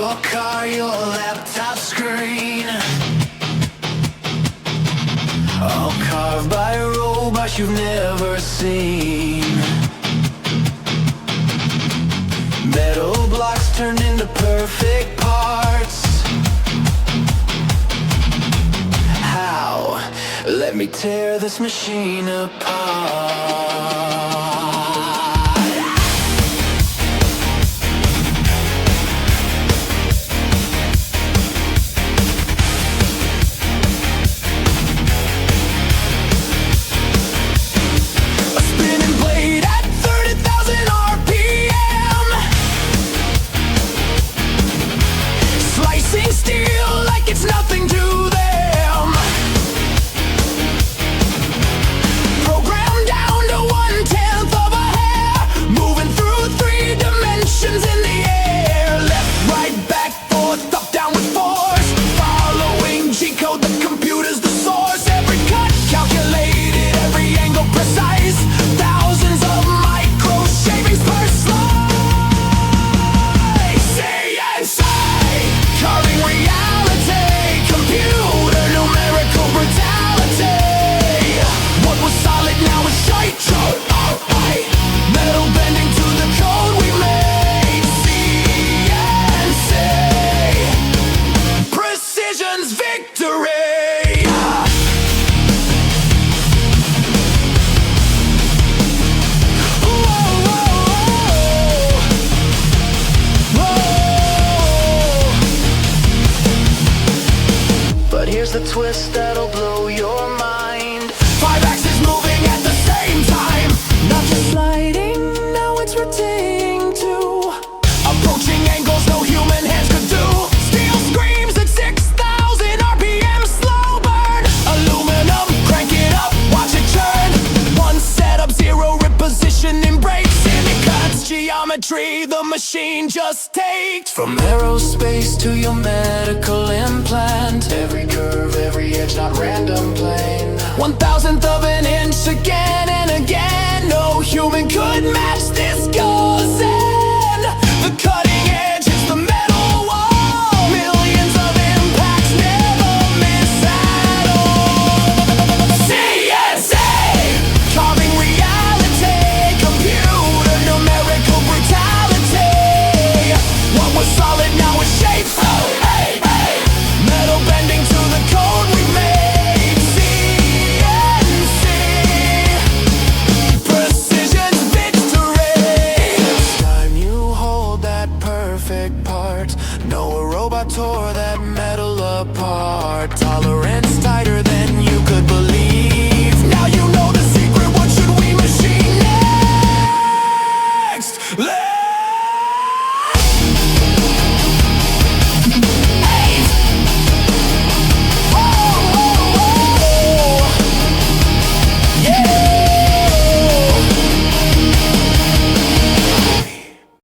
Your car, your laptop screen, all carved by a robot you've never seen. Metal blocks turned into perfect parts. How? Let me tear this machine apart. Here's the twist that'll blow your mind. 5 axes moving at the same time. Not just sliding, now it's rotating too. Approaching angles no human hands could do. Steel screams at 6,000 RPM, slow burn. Aluminum, crank it up, watch it turn. One setup, 0 repositioning brakes. And it cuts geometry, the machine just takes. From aerospace to your medical implant, every curve, every edge, not random plane. 1,000th of an inch again and again. No human could match this goes in. The cutting edge is the metal wall. Millions of impacts never miss at all. CNC, carving reality. Computer, numerical brutality. What was solid now is shaped. Metal bending to the code we made. CNC, precision's victory. Next time you hold that perfect part, know a robot tore that metal apart. Tolerance tighter than you could believe.